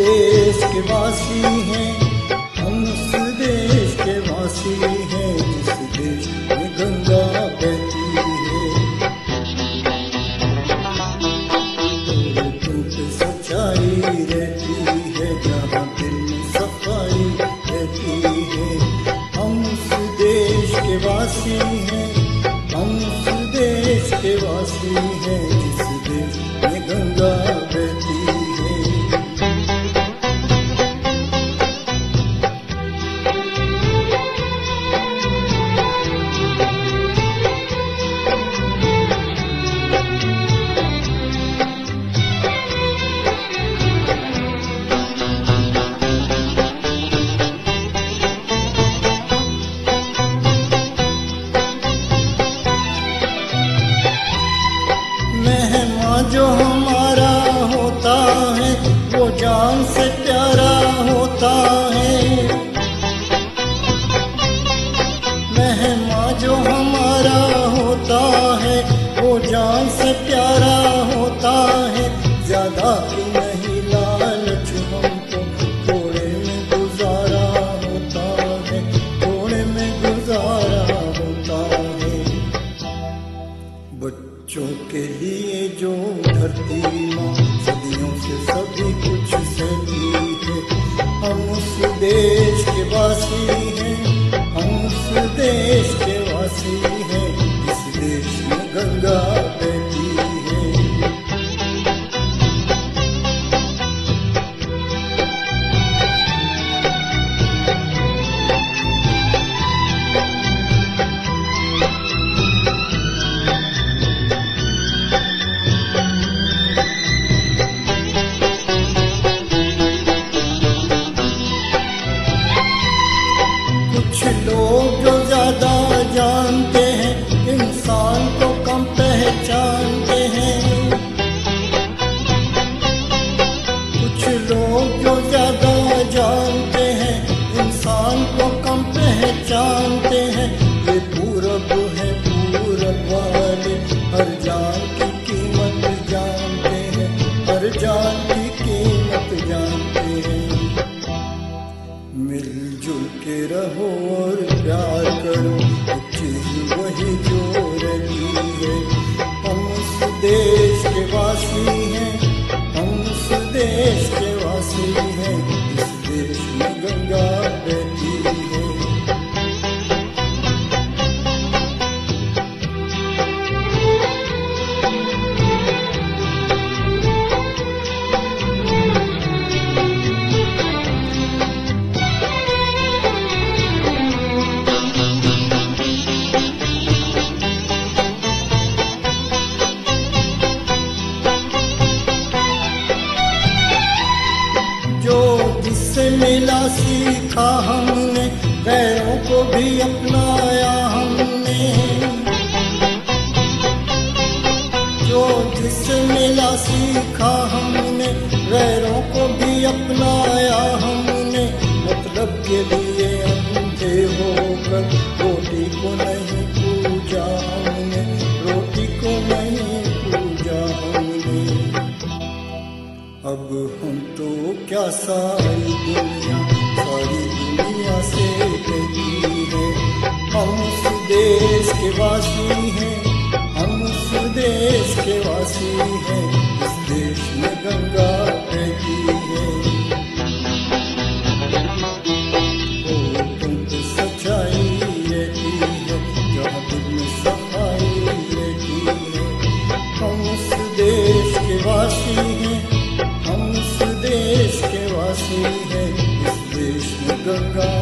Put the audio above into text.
देश के वासी हैं, हम उस देश के वासी हैं जिस देश में गंगा बहती है। होठों पे सच्चाई रहती है, जहाँ दिल में सफाई रहती है। हम उस देश के वासी हैं, हम उस देश के वासी हैं जिस देश में गंगा बहती है। मेहमान जो हमारा होता है वो जान से प्यारा होता है। मेहमान जो हमारा होता है वो जान से प्यारा होता है। ज्यादा की नहीं लालच हमको थोड़े में गुजारा होता है, थोड़े में गुजारा होता है। बच्चों के लिए जो धरती माँ सदियों से सभी कुछ सहती है। हम उस देश के वासी हैं, हम उस देश के वासी हैं इस देश में गंगा बहती है। कुछ लोग जो ज्यादा जानते हैं इंसान को कम पहचानते हैं। कुछ लोग जो ज्यादा जानते हैं इंसान को कम पहचानते हैं। ये पूरब है, पूरब वाले हर जान की कीमत जानते हैं, हर जान की कीमत जानते हैं। मिलजुल के रहो और प्यार करो, एक चीज वही जो रहती है। हम उस देश के वासी हैं, हम उस देश के वासी हैं इस देश में गंगा बहती है। जो जिससे मिला सीखा हमने, गैरों को भी अपनाया हमने। जो जिससे मिला सीखा हमने, गैरों को भी अपनाया हमने। मतलब के लिए अंधे होकर रोटी को नहीं पूजा हमने, रोटी को नहीं पूजा हमने। अब हम तो क्या सारी दुनिया से कहती है। हम उस देश के वासी हैं, हम उस देश के वासी हैं इस देश में गंगा बहती है। होठों पे सच्चाई रहती है, जहाँ दिल में सफाई रहती है। हम उस देश के वासी हैं, हम उस देश के वासी हैं इस देश में गंगा